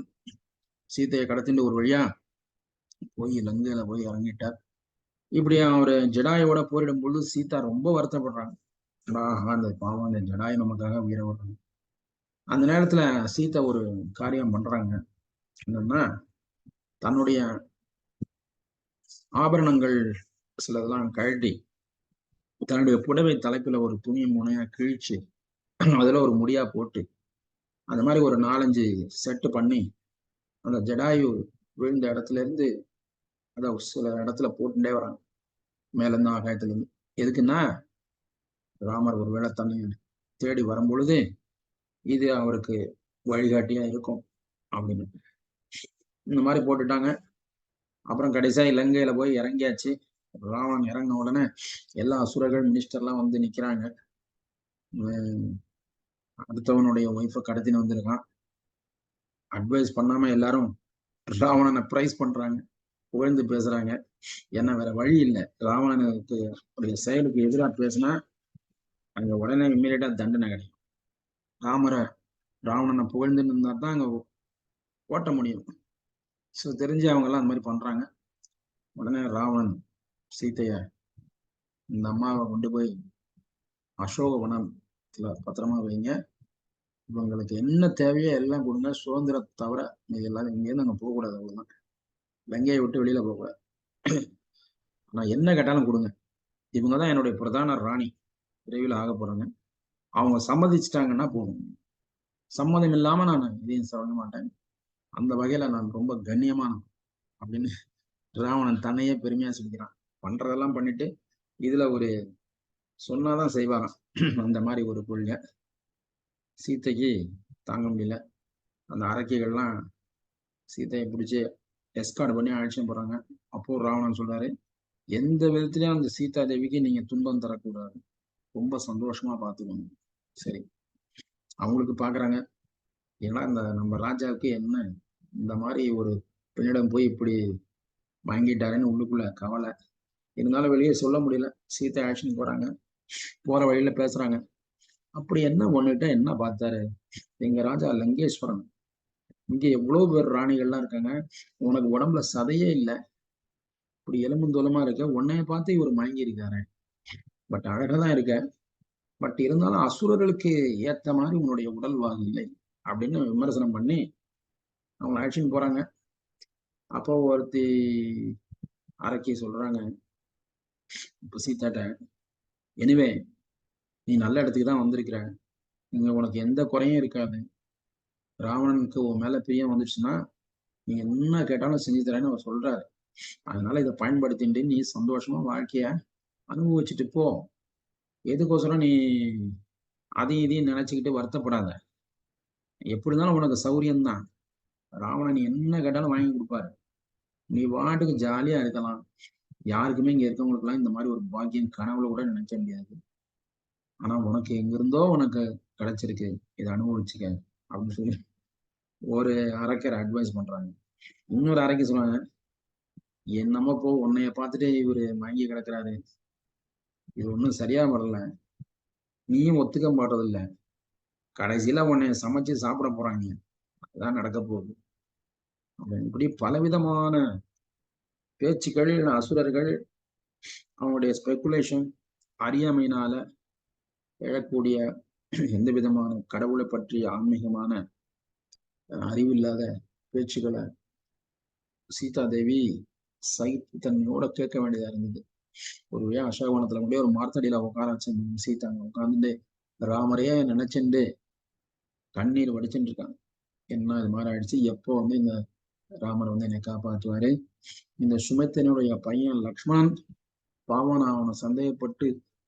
சீத்தையை கடத்திட்டு ஒரு வழியா போய் லங்கையில போய் இறங்கிட்டார். இப்படி அவரு ஜடாயோட போரிடும் பொழுது சீதா ரொம்ப வருத்தப்படுறாங்க. அந்த பாவம், அந்த ஜடாயு நமக்காக உயிரை விடுறாங்க. அந்த நேரத்துல சீதா ஒரு காரியம் பண்றாங்க. என்னன்னா, தன்னுடைய ஆபரணங்கள் சிலதெல்லாம் கழட்டி தன்னுடைய புடவை தலைப்புல ஒரு துணி முனையா கிழிச்சு அதுல ஒரு முடியா போட்டு அந்த மாதிரி ஒரு 4-5 செட்டு பண்ணி அந்த ஜடாயு விழுந்த இடத்துல இருந்து அதை சில இடத்துல போட்டுட்டே வராங்க. மேலிருந்து ஆகாயத்துல இருந்து. எதுக்குன்னா ராமர் ஒருவேளை தன்னை தேடி வரும் பொழுது இது அவருக்கு வழிகாட்டியா இருக்கும் அப்படின்னு இந்த மாதிரி போட்டுட்டாங்க. அப்புறம் கடைசியா இலங்கையில போய் இறங்கியாச்சு. ராவணன் இறங்கின உடனே எல்லா அசுரர்கள் மினிஸ்டர்லாம் வந்து நிக்கிறாங்க. அடுத்தவனுடைய ஒய்ஃபை கடத்தின்னு வந்திருக்கான். அட்வைஸ் பண்ணாம எல்லாரும் ராவணனை பிரைஸ் பண்றாங்க, புகழ்ந்து பேசுறாங்க. ஏன்னா வேற வழி இல்லை. ராவணனுக்கு உடைய செயலுக்கு எதிராக பேசினா அங்க உடனே இம்மீடியட்டா தண்டனை கிடைக்கும். ராவணனை புகழ்ந்துன்னு இருந்தா தான் அங்க ஓட்ட முடியும். ஸோ தெரிஞ்சு அவங்க எல்லாம் அந்த மாதிரி பண்றாங்க. உடனே ராவணன் சீத்தைய இந்த அம்மாவை கொண்டு போய் அசோகவனத்துல பத்திரமா வைங்க, இவங்களுக்கு என்ன தேவையோ எல்லாம் கொடுங்க, சுதந்திரத்தை தவிர இது எல்லாரும் இங்கேருந்து அங்கே போகக்கூடாது, அவ்வளவுதான். லங்கையை விட்டு வெளியில போகக்கூடாது. ஆனா என்ன கேட்டாலும் கொடுங்க, இவங்கதான் என்னுடைய பிரதான ராணி, விரைவில் ஆக போறாங்க, அவங்க சம்மதிச்சிட்டாங்கன்னா போதும், சம்மதம் இல்லாம நான் இதையும் சொல்ல மாட்டேன், அந்த வகையில நான் ரொம்ப கண்ணியமான அப்படின்னு ராவணன் தன்னையே பெருமையா சொல்லிக்கிறான். பண்றதெல்லாம் பண்ணிட்டு இதுல ஒரு சொன்னாதான் செய்வாராம். அந்த மாதிரி ஒரு கொள்கை. சீத்தைக்கு தாங்க முடியல. அந்த அரக்கிகள்லாம் சீத்தையை பிடிச்சி எஸ்கார்ட் பண்ணி அழைச்சிட்டு போறாங்க. அப்போ ராவணன் சொல்றாரு, எந்த விதத்திலயும் அந்த சீதா தேவிக்கு நீங்க துன்பம் தரக்கூடாது, ரொம்ப சந்தோஷமா பார்த்துக்கணும். சரி, அவங்களுக்கு பாக்குறாங்க, ஏன்னா இந்த நம்ம ராஜாவுக்கு என்ன இந்த மாதிரி ஒரு பெண்ணிடம் போய் இப்படி வாங்கிட்டாருன்னு உள்ளுக்குள்ள கவலை. இருந்தாலும் வெளியே சொல்ல முடியல. சீதை ஆக்ஷன் போறாங்க, போற வழியில பேசுறாங்க. அப்படி என்ன ஒண்ணுகிட்ட என்ன பார்த்தாரு, எங்க ராஜா லங்கேஸ்வரன், இங்க எவ்வளவு பேர் ராணிகள்லாம் இருக்காங்க, உனக்கு உடம்புல சதையே இல்லை, இப்படி எலும்புந்தோலமா இருக்க, உன்னைய பார்த்து இவர் மயங்கி இருக்காரு, பட் அழகாதான் இருக்க, பட் இருந்தாலும் அசுரர்களுக்கு ஏத்த மாதிரி உன்னுடைய உடல் வாகு இல்லை அப்படின்னு விமர்சனம் பண்ணி அவங்க ஆக்ஷன் போறாங்க. அப்போ ஒருத்தி அரக்கி சொல்றாங்க இப்ப சீதாட்ட, எனிவே நீ நல்ல இடத்துக்கு தான் வந்திருக்கிற, இங்க உனக்கு எந்த குறையும் இருக்காது, ராவணனுக்கு உன் மேல பிரியம் வந்துச்சுன்னா நீங்க என்ன கேட்டாலும் செஞ்சு தரேன்னு அவர் சொல்றாரு, அதனால இதை பயன்படுத்திட்டு நீ சந்தோஷமா வாழ்க்கைய அனுபவிச்சுட்டு போ, எதுக்கோசரம் நீ அதையும் இதையும் நினைச்சுக்கிட்டு வருத்தப்படாத, எப்படி இருந்தாலும் உனக்கு சௌரியம்தான், ராவணன் என்ன கேட்டாலும் வாங்கி கொடுப்பாரு, நீ வாட்டுக்கு ஜாலியா இருக்கலாம், யாருக்குமே இங்க இருக்கவங்களுக்கு எல்லாம் இந்த மாதிரி ஒரு பாக்கியம் கனவுல கூட நினைக்க முடியாது, ஆனா உனக்கு எங்கிருந்தோ உனக்கு கிடைச்சிருக்கு, இதை அனுபவிச்சுக்க அப்படின்னு சொல்லி ஒரு அரக்கர் அட்வைஸ் பண்றாங்க. இன்னொரு அரக்கி சொல்லுவாங்க, என்னமோ போ, உன்னைய பார்த்துட்டு இவரு மயங்கி கிடக்குறாரு, இது ஒன்றும் சரியா வரல, நீயும் ஒத்துக்க மாட்டதில்ல, கடைசியில உன்னை சமைச்சு சாப்பிட போறாங்க, அதான் நடக்க போகுது. இப்படி பலவிதமான பேச்சுக்கள் அசுரர்கள் அவங்களுடைய ஸ்பெகுலேஷன், அறியாமையினால எழக்கூடிய எந்த விதமான கடவுளை பற்றிய ஆன்மீகமான அறிவில்லாத பேச்சுக்களை சீதா தேவி சகிப்புத்தன்மையோட கேட்க வேண்டியதா இருந்தது. ஒரு அசோகவனத்துல கூட ஒரு மார்த்தடியில உட்கார வச்சு சீதாங்க உட்காந்துட்டு ராமரையே நினைச்சுட்டு கண்ணீர் வடிச்சுட்டு இருக்காங்க. என்ன இது மாதிரி ஆயிடுச்சு, எப்போ வந்து இந்த ராமர் வந்து என்னை காப்பாற்றுவாரு, இந்த சுமித்திரனுடைய பையன் லக்ஷ்மணன் பாவம், நான் அவனை சந்தேகப்பட்டு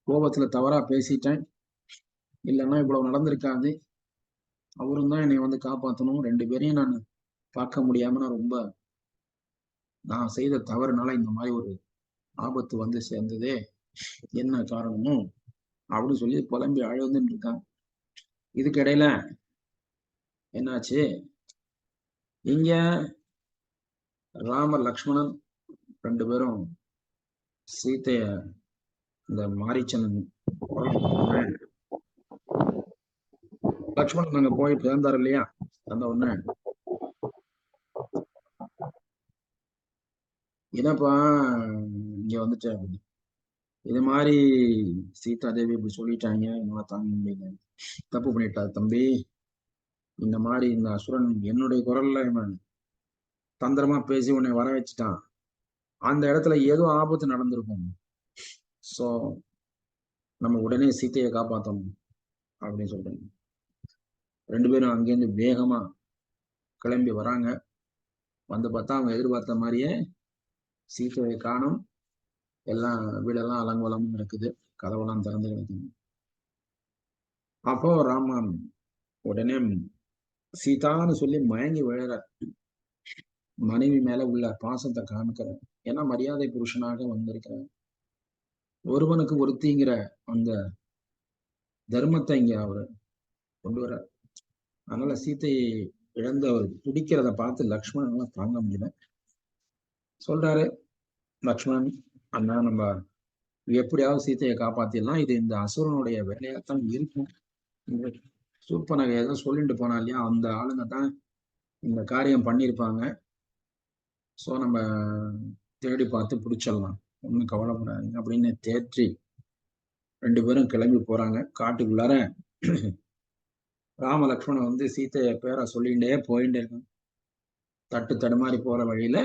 கோபத்துல தவறா பேசிட்டேன், இல்லைன்னா இவ்வளவு நடந்திருக்காது, அவரும் தான் என்னை வந்து காப்பாற்றணும், ரெண்டு பேரையும் நான் பார்க்க முடியாம நான் செய்த தவறுனால இந்த மாதிரி ஒரு ஆபத்து வந்து சேர்ந்ததே, என்ன காரணமும் அப்படின்னு சொல்லி புலம்பி அழுதுன்னு இருக்காங்க. இதுக்கிடையில என்னாச்சு, இங்க ராமர் லக்ஷ்மணன் ரெண்டு பேரும் சீத்தைய இந்த மாரீச்சன் லக்ஷ்மணன் அங்க போய் பிறந்தாரு இல்லையா, அந்த உடனே என்னப்பா இங்க வந்துட்டு இது மாதிரி சீதா தேவி இப்படி சொல்லிட்டாங்க, என்னால தாங்க முடியல, தப்பு பண்ணிட்டா தம்பி, இந்த மாதிரி இந்த அசுரன் என்னுடைய குரல்ல இவன் தந்திரமா பேசி உன்னை வர வச்சுட்டான், அந்த இடத்துல ஏதோ ஆபத்து நடந்திருக்கும், சோ நம்ம உடனே சீத்தையை காப்பாற்றணும் அப்படின்னு சொல்றேன். ரெண்டு பேரும் அங்கேருந்து வேகமா கிளம்பி வராங்க. வந்து பார்த்தா அவங்க எதிர்பார்த்த மாதிரியே சீத்தையை காணும், எல்லாம் வீடெல்லாம் அலங்கோலம் இருக்குது, கதவெல்லாம் திறந்து கிடக்குது. அப்போ ராமன் உடனே சீதான்னு சொல்லி மயங்கி விழற, மனைவி மேல உள்ள பாசத்தை காமிக்கிற, ஏன்னா மரியாதை புருஷனாக வந்திருக்கிற ஒருவனுக்கு ஒருத்திங்கிற அந்த தர்மத்தை இங்க அவர் கொண்டு வர. அதனால சீத்தையை இழந்து அவர் துடிக்கிறத பார்த்து லக்ஷ்மணன் தாங்க முடியல. சொல்றாரு லக்ஷ்மணன், அண்ணா நம்ம எப்படியாவது சீத்தையை காப்பாத்திடலாம், இது இந்த அசுரனுடைய வேலையாத்தான் இருக்கும். இந்த சூர்பனகை ஏதோ சொல்லிட்டு போனா இல்லையா, அந்த ஆளுங்க தான் இந்த காரியம் பண்ணியிருப்பாங்க. ஸோ நம்ம தேடி பார்த்து பிடிச்சிடலாம், ஒன்றும் கவலைப்படாதீங்க அப்படின்னு தேற்றி 2 பேரும் கிளம்பி போறாங்க காட்டுக்குள்ளார. ராம லக்ஷ்மணன் வந்து சீத்தைய பேரை சொல்லிகிட்டே போயிட்டே இருக்காங்க. தட்டு தடுமாறி போற வழியில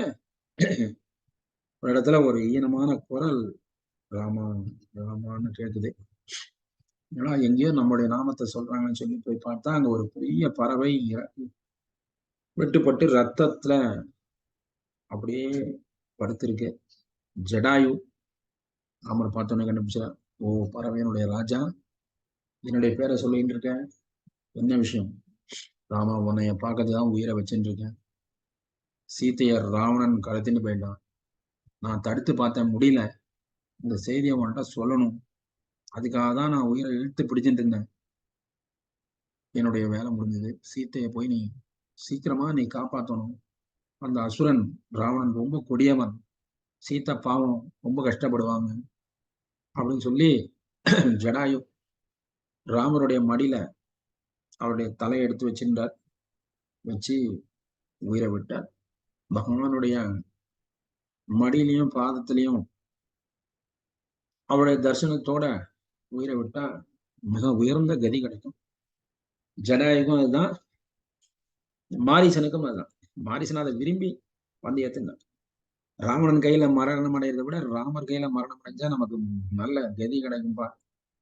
ஒரு இடத்துல ஒரு ஈனமான குரல் ராமா ராமான்னு கேக்குது. ஏன்னா எங்கேயோ நம்முடைய நாமத்தை சொல்றாங்கன்னு சொல்லி போய் பார்த்தா அங்க ஒரு பெரிய பறவை வெட்டுப்பட்டு ரத்தத்துல அப்படியே படுத்திருக்கு. ஜடாயு ராமர் பார்த்தோன்னே கண்டுபிடிச்சா, ஓ பறவையினுடைய ராஜா, என்னுடைய பேரை சொல்லிட்டு இருக்க, என்ன விஷயம்? ராமா, உன்னைய பார்க்கறதுதான் உயிரை வச்சுட்டு இருக்கேன். சீத்தையர் ராவணன் கடத்தின்னு போயிட்டான், நான் தடுத்து பார்த்தேன், முடியல. இந்த செய்தியை உன்கிட்ட சொல்லணும், அதுக்காக தான் நான் உயிரை இழுத்து பிடிச்சிட்டு இருந்தேன். என்னுடைய வேலை முடிஞ்சது. சீத்தையை போய் நீ சீக்கிரமா நீ காப்பாற்றணும். அந்த அசுரன் ராவணன் ரொம்ப கொடியவன், சீதா பாவம் ரொம்ப கஷ்டப்படுவாங்க அப்படின்னு சொல்லி ஜடாயு ராமருடைய மடியில அவருடைய தலையை எடுத்து வச்சிருந்தார். வச்சு உயிரை விட்டார். பகவானுடைய மடியிலையும் பாதத்திலையும் அவருடைய தரிசனத்தோட உயிரை விட்டா மிக உயர்ந்த கதி கிடைக்கும். ஜடாயுக்கும் அதுதான், மாரீசனுக்கும் அதுதான். மாரீசன் அதை விரும்பி வந்து ஏத்துனார். ராவணன் கையில மரணம் அடைகிறத விட ராமர் கையில மரணம் அடைஞ்சா நமக்கு நல்ல கதி கிடைக்கும்பா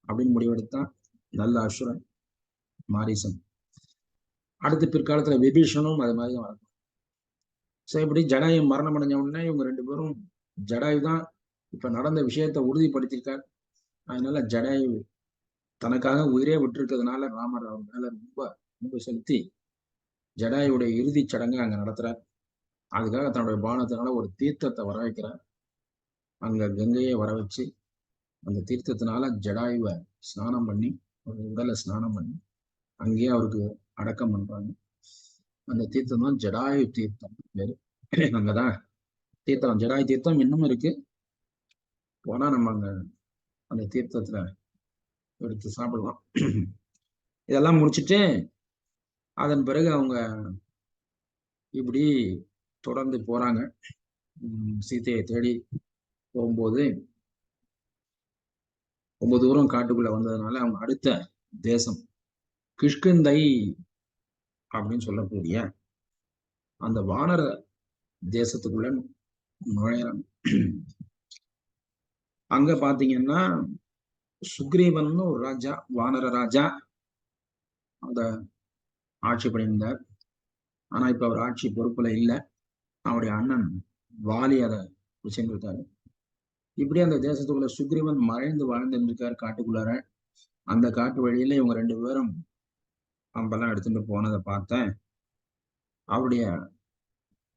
அப்படின்னு முடிவெடுத்தான் நல்ல அசுரன் மாரீசன். அடுத்து பிற்காலத்துல விபீஷனும் அது மாதிரி தான் வளர்க்கும். ஸோ இப்படி ஜடாயு மரணம் அடைஞ்ச உடனே இவங்க 2 பேரும், ஜடாயு தான் இப்ப நடந்த விஷயத்த உறுதிப்படுத்தியிருக்கார். அதனால ஜடாயு தனக்காக உயிரே விட்டுருக்கிறதுனால ராமர் அவர் மேல ரொம்ப ரொம்ப செலுத்தி ஜடாயுடைய இறுதி சடங்கு அங்க நடத்துறார். அதுக்காக தன்னுடைய பானத்தினால ஒரு தீர்த்தத்தை வர வைக்கிறார். அங்க கங்கையை வர வச்சு அந்த தீர்த்தத்தினால ஜடாயுவை ஸ்நானம் பண்ணி, ஒரு உடலை ஸ்நானம் பண்ணி அங்கேயே அவருக்கு அடக்கம் பண்றாங்க. அந்த தீர்த்தம் தான் ஜடாயு தீர்த்தம் பேரு. அங்கதான் தீர்த்தம், ஜடாயு தீர்த்தம் இன்னும் இருக்கு. போனா நம்ம அங்க அந்த தீர்த்தத்துல எடுத்து சாப்பிடலாம். இதெல்லாம் முடிச்சுட்டு அதன் பிறகு அவங்க இப்படி தொடர்ந்து போறாங்க. சீத்தையை தேடி போகும்போது ரொம்ப தூரம் காட்டுக்குள்ள வந்ததுனால அவங்க அடுத்த தேசம் கிஷ்கிந்தை அப்படின்னு சொல்லக்கூடிய அந்த வானர தேசத்துக்குள்ள நுழையிறாங்க. அங்க பாத்தீங்கன்னா சுக்ரீவன் ஒரு ராஜா, வானர ராஜா, அந்த ஆட்சி பண்ணியிருந்தார். ஆனா இப்ப அவர் ஆட்சி பொறுப்புல இல்லை. அவருடைய அண்ணன் வாலி அதை சென்றிருக்காரு. இப்படி அந்த தேசத்துக்குள்ள சுக்ரீவன் மறைந்து வாழ்ந்துட்டு இருக்காரு காட்டுக்குள்ளார. அந்த காட்டு வழியில இவங்க 2 பேரும் அம்பெல்லாம் எடுத்துட்டு போனதை பார்த்தேன். அவருடைய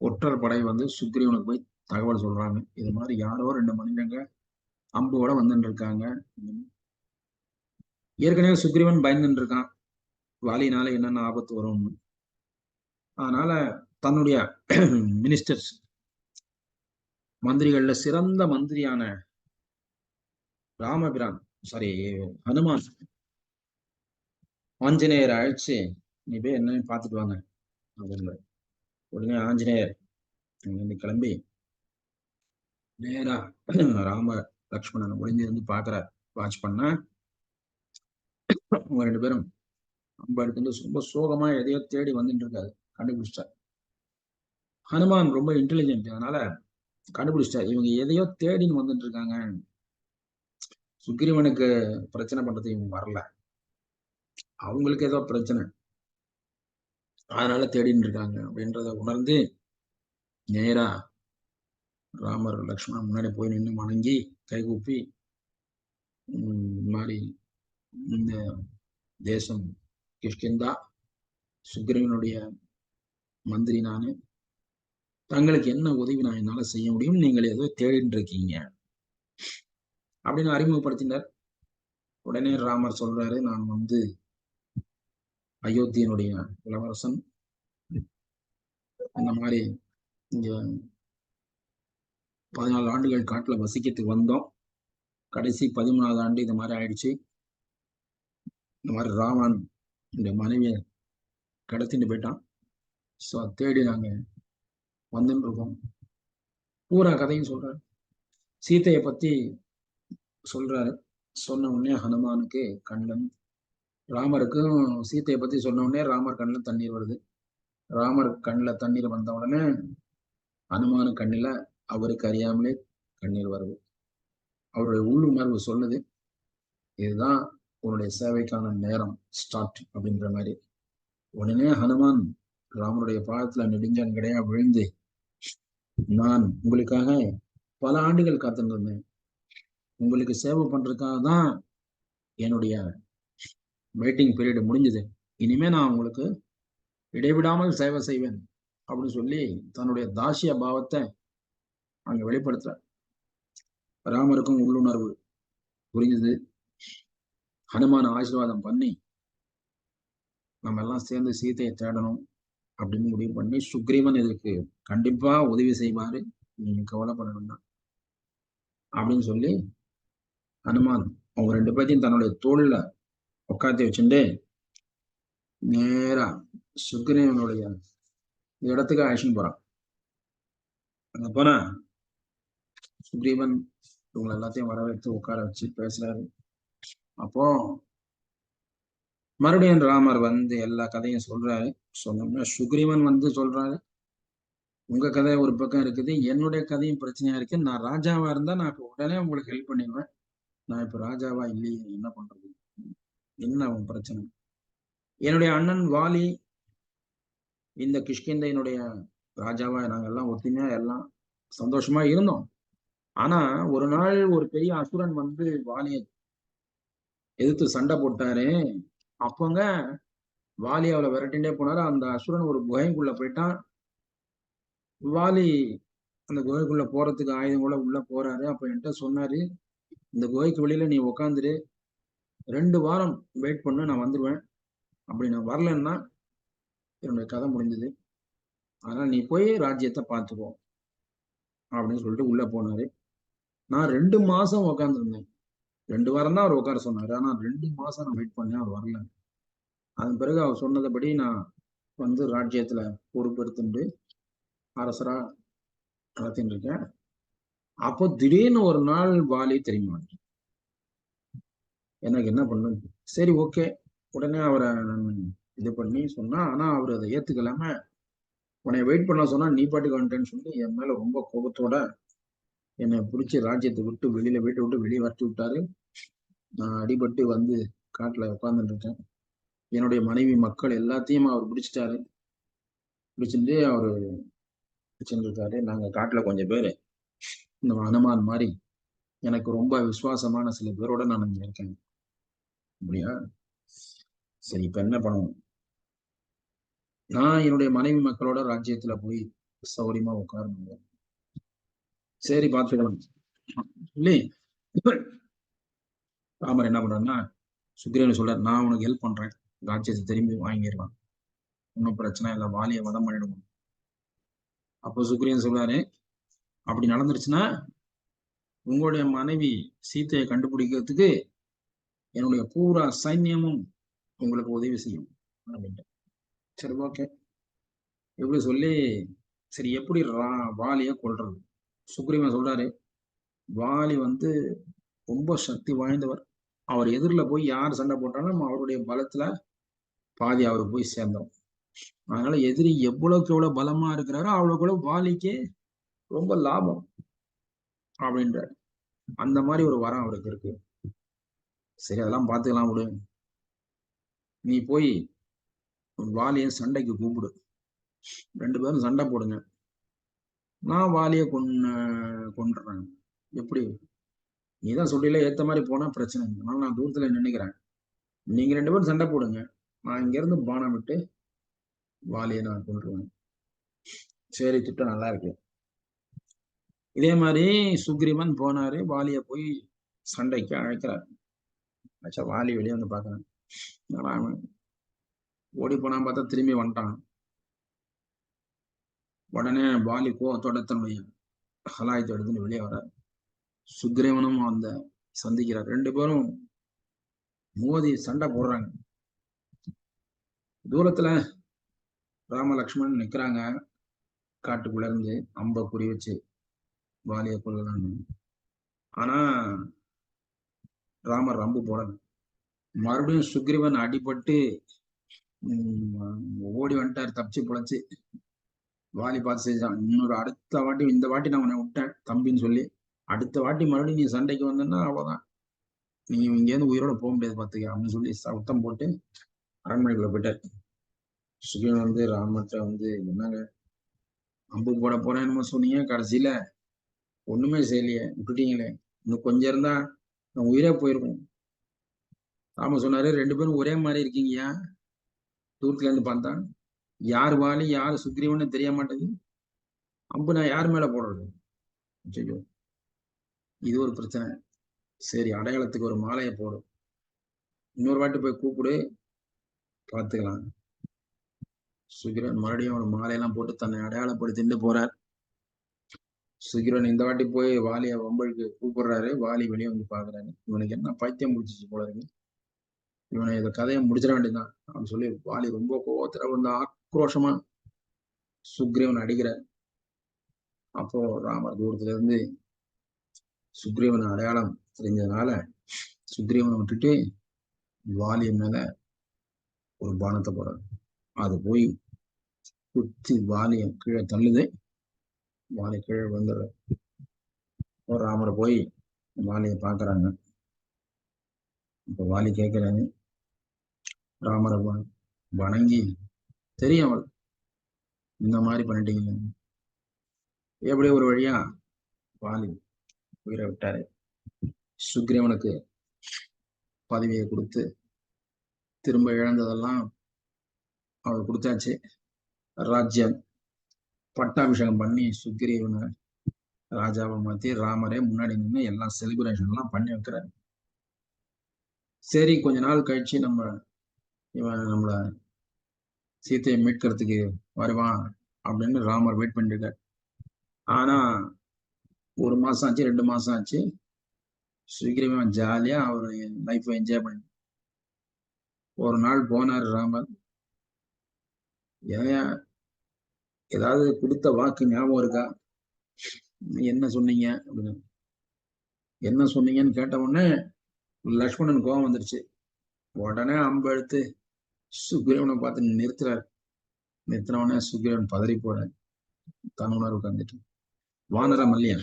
ஒற்றர் படை வந்து சுக்ரீவனுக்கு போய் தகவல் சொல்றாங்க, இது மாதிரி யாரோ 2 மனிதங்க அம்போட வந்துட்டு இருக்காங்க. ஏற்கனவே சுக்ரீவன் பயந்துட்டு இருக்கான், வாலினால என்னென்ன ஆபத்து வரும்னு. அதனால தன்னுடைய மினிஸ்டர்ஸ், மந்திரிகள்ல சிறந்த மந்திரியான ராமபிரான், சாரி ஹனுமான், ஆஞ்சநேயரை அழைச்சு நீ போய் என்னன்னு பார்த்துட்டு வாங்க அப்படின்னு. உடனே ஆஞ்சநேயர் கிளம்பி நேரா ராம லக்ஷ்மணன் ஒளிஞ்சிருந்து பாக்குறார். வாட்ச் பண்ணா அவங்க 2 பேரும் அம்ப எடுத்துட்டு ரொம்ப சோகமா எதையோ தேடி வந்துட்டு இருக்காரு. கண்டுபிடிச்சிட்டார். ஹனுமான் ரொம்ப இன்டெலிஜென்ட், அதனால கண்டுபிடிச்சிட்டார் இவங்க எதையோ தேடின்னு வந்துட்டு இருக்காங்க. சுக்ரீவனுக்கு பிரச்சனை பண்றது இவங்க வரல, அவங்களுக்கு ஏதோ பிரச்சனை, அதனால தேடின்னு இருக்காங்க அப்படின்றத உணர்ந்து நேரா ராமர் லக்ஷ்மணன் முன்னாடி போய் நின்று வணங்கி கைகூப்பி மாதிரி இந்த தேசம் கிஷ்கிந்தா, சுக்ரீவனுடைய மந்திரி நானு, தங்களுக்கு என்ன உதவி நான் என்னால செய்ய முடியும், நீங்கள் ஏதோ தேடிட்டு இருக்கீங்க அப்படின்னு அறிமுகப்படுத்தினார். உடனே ராமர் சொல்றாரு, நான் வந்து அயோத்தியனுடைய இளவரசன், இந்த மாதிரி இங்க 14 ஆண்டுகள் காட்டுல வசிக்கிறதுக்கு வந்தோம், கடைசி 13வது ஆண்டு இந்த மாதிரி ஆயிடுச்சு, இந்த மாதிரி ராவணன் இந்த மனைவியை கடத்திட்டு போயிட்டான், ஸோ தேடி நாங்க வந்துட்டு இருக்கோம். பூரா கதையும் சொல்றாரு, சீத்தையை பத்தி சொல்றாரு. சொன்ன உடனே ஹனுமானுக்கு கண்ணன், ராமருக்கும் சீத்தையை பத்தி சொன்ன உடனே ராமர் கண்ணில் தண்ணீர் வருது. ராமர் கண்ணில் தண்ணீர் வந்த உடனே ஹனுமானு கண்ணில் அவருக்கு அறியாமலே கண்ணீர் வருது. அவருடைய உள்ளுணர்வு சொல்லுது, இதுதான் உன்னுடைய சேவைக்கான நேரம் ஸ்டார்ட் அப்படின்ற மாதிரி. உடனே ஹனுமான் ராமருடைய பாதத்துல நெடுஞ்சான் கிடையா விழுந்து, நான் உங்களுக்காக பல ஆண்டுகள் காத்திருந்தேன், உங்களுக்கு சேவை பண்றதுக்காக தான் என்னுடைய வெயிட்டிங் பீரியட் முடிஞ்சது, இனிமே நான் உங்களுக்கு இடைவிடாமல் சேவை செய்வேன் அப்படின்னு சொல்லி தன்னுடைய தாசிய பாவத்தை அங்க வெளிப்படுத்துற. ராமருக்கும் உள்ளுணர்வு புரிஞ்சது. ஹனுமான ஆசீர்வாதம் பண்ணி நம்ம எல்லாம் சேர்ந்து சீதையை தேடணும் அப்படின்னு முடிவு பண்ணி, சுக்ரீவன் இதுக்கு கண்டிப்பா உதவி செய்வாரு, நீங்க கவலைப்பட வேண்டாம் அப்படின்னு சொல்லி ஹனுமான் அவங்க 2 பேர்த்தையும் தன்னுடைய தோல்ல உட்காத்தி வச்சுட்டு நேரா சுக்ரீவனுடைய இடத்துக்கு அழைச்சின்னு போறான். அங்க போனா சுக்ரீவன் இவங்களை எல்லாத்தையும் வரவேற்று உட்கார வச்சு பேசுறாரு. அப்போ மறுபடியும் ராமர் வந்து எல்லா கதையும் சொல்றாரு. சொன்னோம்னா சுக்ரீவன் வந்து சொல்றாரு, உங்க கதை ஒரு பக்கம் இருக்குது, என்னுடைய கதையும் பிரச்சனையா இருக்கு, நான் ராஜாவா இருந்தா நான் இப்ப உடனே உங்களுக்கு ஹெல்ப் பண்ணிடுவேன், நான் இப்ப ராஜாவா இல்லையே, என்ன பண்றது, என்ன உன் பிரச்சனை? என்னுடைய அண்ணன் வாலி இந்த கிஷ்கிந்தையினுடைய ராஜாவா நாங்க எல்லாம் ஒத்துமையா எல்லாம் சந்தோஷமா இருந்தோம். ஆனா ஒரு நாள் ஒரு பெரிய அசுரன் வந்து வாலியை எதிர்த்து சண்டை போட்டாரு. அப்பங்க வாலி அவளை விரட்டிண்டே போனாரு. அந்த அசுரன் ஒரு குகைக்குள்ள போயிட்டான். வாலி அந்த குகைக்குள்ள போறதுக்கு ஆயுதம் கூட உள்ள போறாரு. அப்ப என்கிட்ட சொன்னாரு, இந்த குகைக்கு வெளியில நீ உக்காந்துரு, 2 வாரம் வெயிட் பண்ணு, நான் வந்துடுவேன், அப்படி நான் வரலன்னா என்னுடைய கதை முடிஞ்சது, அதனால நீ போய் ராஜ்யத்தை பார்த்துக்கோ அப்படின்னு சொல்லிட்டு உள்ள போனாரு. நான் 2 மாசம் உக்காந்துருந்தேன். 2 வாரம் தான் அவர் உட்கார சொன்னாரு, ஆனா 2 மாசம் நான் வெயிட் பண்ணேன், அவர் வரல. அதன் பிறகு அவர் சொன்னதைப்படி நான் வந்து ராஜ்யத்துல பொறுப்பெடுத்துட்டு அரசரா நடத்திட்டு இருக்கேன். அப்போ திடீர்னு ஒரு நாள் வாலி தெரியுமா, எனக்கு என்ன பண்ணும், சரி ஓகே, உடனே அவரை இது பண்ணி சொன்னா, ஆனா அவர் அதை ஏத்துக்கலாம உன்னை வெயிட் பண்ண சொன்னா நீ பாட்டுக்கு வந்துட்டேன்னு சொல்லி என் மேல ரொம்ப கோபத்தோட என்னை பிடிச்சி ராஜ்யத்தை விட்டு வெளியில வீட்டை விட்டு வெளியே வரட்டி விட்டாரு. நான் அடிபட்டு வந்து காட்டுல உட்கார்ந்துட்டு இருக்கேன். என்னுடைய மனைவி மக்கள் எல்லாத்தையும் அவர் பிடிச்சிட்டாரு. பிடிச்சிட்டு அவரு பிடிச்சிருக்காரு. நாங்க காட்டுல கொஞ்சம் பேரு இந்த ஹனுமான் மாதிரி எனக்கு ரொம்ப விசுவாசமான சில பேரோட நான் இங்க இருக்கேன். அப்படியா, சரி இப்ப என்ன பண்ணணும்? நான் என்னுடைய மனைவி மக்களோட ராஜ்யத்துல போய் சௌரியமா உட்காரணும். சரி பார்த்துக்கலாம் சொல்லி ராமர் என்ன பண்றாருன்னா, சுக்ரீவன் சொல்றாரு, நான் உனக்கு ஹெல்ப் பண்றேன், ராஜ்யத்தை திரும்பி வாங்கிடலாம், ஒன்றும் பிரச்சனை இல்லை, வாலியை வதம் பண்ணிடுவோம். அப்போ சுக்ரீவன் சொல்றாரு, அப்படி நடந்துருச்சுன்னா உங்களுடைய மனைவி சீத்தையை கண்டுபிடிக்கிறதுக்கு என்னுடைய பூரா சைன்யமும் உங்களுக்கு உதவி செய்யும் அப்படின்ட்டு. சரி ஓகே இப்படி சொல்லி, சரி எப்படி வாலிய கொல்றது? சுக்ரீவன் சொல்றாரு, வாலி வந்து ரொம்ப சக்தி வாய்ந்தவர், அவர் எதிரில் போய் யார் சண்டை போட்டாலும் அவருடைய பலத்துல பாதி அவர் போய் சேர்ந்தோம், அதனால எதிரி எவ்வளவுக்கு எவ்வளவு பலமா இருக்கிறாரோ அவ்வளவுக்கு வாலிக்கு ரொம்ப லாபம் அப்படின்ற அந்த மாதிரி ஒரு வரம் அவருக்கு இருக்கு. சரி அதெல்லாம் பார்த்துக்கலாம் விடு, நீ போய் வாலிய சண்டைக்கு கூப்பிடு, 2 பேரும் சண்டை போடுங்க, நான் வாலியை கொண்டுறேன். எப்படி? நீதான் சொல்லில ஏத்த மாதிரி போனா பிரச்சனை இல்லை. அதனால நான் தூரத்துல நின்னுக்கிறேன். நீங்க 2 பேரும் சண்டை போடுங்க. நான் இங்க இருந்து பானம் விட்டு வாலியை நான் கொண்டுருவேன். சரி, திட்டம் நல்லா இருக்கு. இதே மாதிரி சுக்ரீவன் போனாரு, வாலிய போய் சண்டைக்கு அழைக்கிறார். ஆச்சா, வாலி வெளியே வந்து பாக்குறேன். ஓடி போனான், பார்த்தா திரும்பி வந்துட்டான். உடனே வாலி கோவத்தோட தன்னுடைய ஹலாயத்தை எடுத்துன்னு வெளியே வர சுக்ரீவனும் அந்த சந்திக்கிறார். 2 பேரும் மோதி சண்டை போடுறாங்க. தூரத்துல ராம லக்ஷ்மணன் நிக்கிறாங்க. காட்டுக்குள்ள இருந்து அம்ப குறி வச்சு வாலிய கொள்ளலாம். ஆனா ராமர் அம்பு போடல. மறுபடியும் சுக்ரீவன் அடிபட்டு ஓடி வந்துட்டாரு, தப்பிச்சு புழைச்சு. வாலி பார்த்து செஞ்சான், இன்னொரு அடுத்த வாட்டி, இந்த வாட்டி நான் உன்னை விட்டேன் தம்பின்னு சொல்லி, அடுத்த வாட்டி மறுபடியும் நீ சண்டைக்கு வந்தன்னா அவ்வளவுதான், நீ இங்க இருந்து உயிரோட போக முடியாது பாத்துக்க அப்படின்னு சொல்லி சத்தம் போட்டு அரண்மனைக்குள்ள போயிட்டார். சுக்ரீவன் வந்து ராமர்கிட்ட வந்து, என்னங்க அம்பு போட போறேன் என்னமோ சொன்னீங்க, கடைசியில ஒண்ணுமே செய்யலையே, விட்டுட்டீங்களே, இன்னும் கொஞ்சம் இருந்தா உயிரே போயிருக்கும். ராம சொன்னாரு, 2 பேரும் ஒரே மாதிரி இருக்கீங்கயா. தூரத்துல இருந்து பார்த்தா யார் வாலி யார் சுக்ரீவன்னு தெரிய மாட்டேங்குது. அம்பு நான் யார் மேல போடுறது? ஐயோ, இது ஒரு பிரச்சனை. சரி, அடையாளத்துக்கு ஒரு மாலையை போடும், இன்னொரு வாட்டி போய் கூப்பிடு, பார்த்துக்கலாம். சுக்கிரன் மறுபடியும் ஒரு மாலையெல்லாம் போட்டு தன்னை அடையாளப்படுத்திட்டு போறார். சுக்கிரன் இந்த வாட்டி போய் வாலிய வம்பளுக்கு கூப்பிடுறாரு. வாலி வெளியே வந்து பாக்குறாரு. இவனுக்கு என்ன பைத்தியம் முடிச்சிச்சு போல இருக்கு, இவனை இதை கதையை முடிச்சிட வேண்டியதுதான் அப்படின்னு சொல்லி வாலி ரொம்ப கோவத்துல வந்து ஆக்ரோஷமா சுக்ரீவன் அடிக்கிறார். அப்போ ராமர் தூரத்துல இருந்து சுக்ரீவன் அடையாளம் தெரிஞ்சதுனால சுக்ரீவனை விட்டுட்டு வாலி மேல ஒரு பானத்தை போறாரு. அது போய் குத்தி வாலிய கீழே தள்ளுது. வாலி கீழே வந்துடுற. ராமரை போய் வாலியை பாக்குறாங்க. இப்ப வாலி கேட்கிறாங்க, ராமரை வணங்கி, தெரியும் அவள் இந்த மாதிரி பண்ணிட்டீங்க. எப்படி ஒரு வழியா வாலி உயிரை விட்டாரு. சுக்ரீவனுக்கு பதவியை கொடுத்து திரும்ப இழந்ததெல்லாம் அவர் கொடுத்தாச்சு. ராஜ்யம் பட்டாபிஷேகம் பண்ணி சுக்ரீவனை ராஜாவை மாத்தி ராமரே முன்னாடி நின்று எல்லாம் செலிப்ரேஷன் எல்லாம் பண்ணி வைக்கிறாரு. சரி, கொஞ்ச நாள் கழிச்சு இவன் நம்மள சீத்தையை மீட்கிறதுக்கு வருவான் அப்படின்னு ராமர் வெயிட் பண்ணிருக்காரு. ஆனா 1 மாசம் ஆச்சு, 2 மாசம் ஆச்சு. சுக்ரீவன் ஜாலியா அவர் லைஃப் என்ஜாய் பண்ணி ஒரு நாள் போனார் ராமர். ஏதாவது கொடுத்த வாக்கு ஞாபகம் இருக்கா? என்ன சொன்னீங்க அப்படின்னு. என்ன சொன்னீங்கன்னு கேட்ட உடனே லக்ஷ்மணன் கோபம் வந்துருச்சு. உடனே அம்பு எடுத்து சுக்ரீவனை பார்த்து நிறுத்துறாரு. நிறுத்தின உடனே சுக்ரீவன் பதறி போற தன் உணர்வு உட்காந்துட்டு, வானர மல்லியா,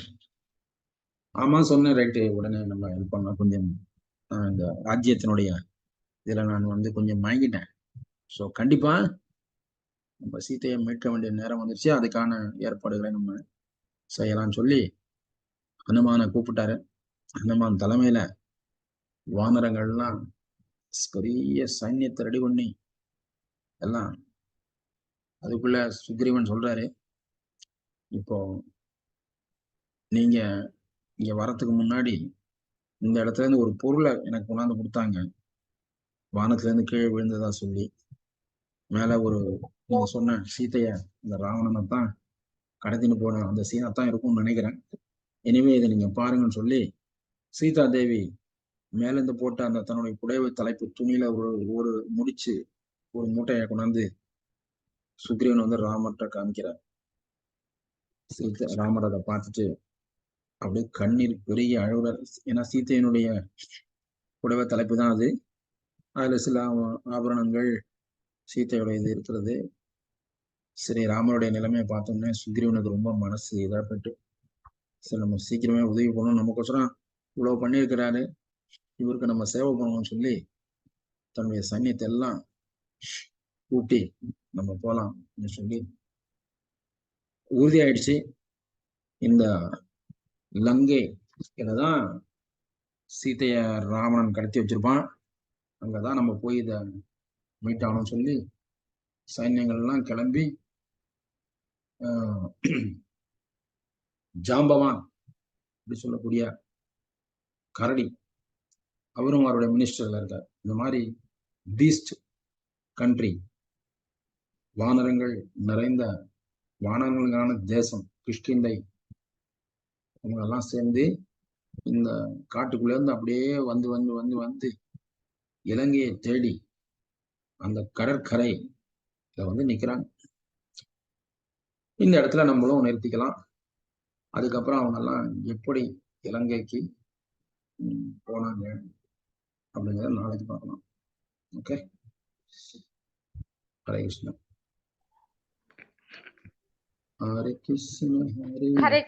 ஆமா சொன்னேன், ரைட்டு, உடனே நம்ம ஹெல்ப் பண்ணலாம். கொஞ்சம் இந்த ராஜ்யத்தினுடைய இதுல நான் வந்து கொஞ்சம் மயங்கிட்டேன். ஸோ கண்டிப்பா நம்ம சீத்தையை மீட்க வேண்டிய நேரம் வந்துருச்சு, அதுக்கான ஏற்பாடுகளை நம்ம செய்யலாம்னு சொல்லி ஹனுமானை கூப்பிட்டாரு. ஹனுமான் தலைமையில வானரங்கள்லாம் பெரிய சைன்யத்தை ரெடி பண்ணி எல்லாம். அதுக்குள்ள சுக்ரீவன் சொல்றாரு, இப்போ நீங்க இங்க வரத்துக்கு முன்னாடி இந்த இடத்துல இருந்து ஒரு பொருளை எனக்கு கொண்டாந்து கொடுத்தாங்க, வானத்துல இருந்து கீழே விழுந்ததா சொல்லி. மேல ஒரு, நீங்க சொன்ன சீத்தைய இந்த ராவணனை தான் கடத்தின்னு போன அந்த சீனா தான் இருக்கும்னு நினைக்கிறேன். இனிமே இதை நீங்க பாருங்கன்னு சொல்லி சீதா தேவி மேல இருந்து போட்ட அந்த தன்னுடைய புடைவை தலைப்பு துணியில ஒரு முடிச்சு ஒரு மூட்டையை கொண்டாந்து சுக்ரீவன் வந்து ராமர்கிட்ட காமிக்கிறார். ராமர் அதை பார்த்துட்டு அப்படியே கண்ணீர் பெரிய அழுகுறார். ஏன்னா சீத்தையினுடைய புடவை தலைப்பு தான் அது. அதுல சில ஆபரணங்கள் சீத்தையோட இது இருக்கிறது. சரி, ராமருடைய நிலைமையை பார்த்தோம்னே சுக்ரீவனுக்கு ரொம்ப மனசு இதாப்பட்டு, சரி நம்ம சீக்கிரமே உதவி பண்ணணும், நமக்கோசரம் இவ்வளவு பண்ணியிருக்கிறாரு, இவருக்கு நம்ம சேவை பண்ணணும்னு சொல்லி தன்னுடைய சைன்யத்தை எல்லாம் கூட்டி நம்ம போலாம் சொல்லி உறுதி ஆயிடுச்சு. இந்த லங்கை தான் சீதைய ராவணன் கடத்தி வச்சிருப்பான். அங்கதான் நம்ம போய் இதை மீட் ஆகணும்னு சொல்லி சைன்யங்கள்லாம் கிளம்பி ஜாம்பவான் அப்படி சொல்லக்கூடிய கரடி, அவரும் அவருடைய மினிஸ்டர்ல இருக்கார். இந்த மாதிரி பீஸ்ட் கண்ட்ரி, வானரங்கள் நிறைந்த வானரங்களுக்கான தேசம் கிஷ்கிந்தை, அவங்க எல்லாம் சேர்ந்து இந்த காட்டுக்குள்ள இருந்து அப்படியே வந்து வந்து வந்து வந்து இலங்கையை தேடி அந்த கடற்கரை வந்து நிக்கிறாங்க. இந்த இடத்துல நம்மளும் நிறுத்திக்கலாம். அதுக்கப்புறம் அவங்க எல்லாம் எப்படி இலங்கைக்கு போனாங்க அப்படிங்கிறத நாளைக்கு பார்க்கலாம். ஓகே, ஹரே கிருஷ்ணா. ஹரே கிருஷ்ண ஹரே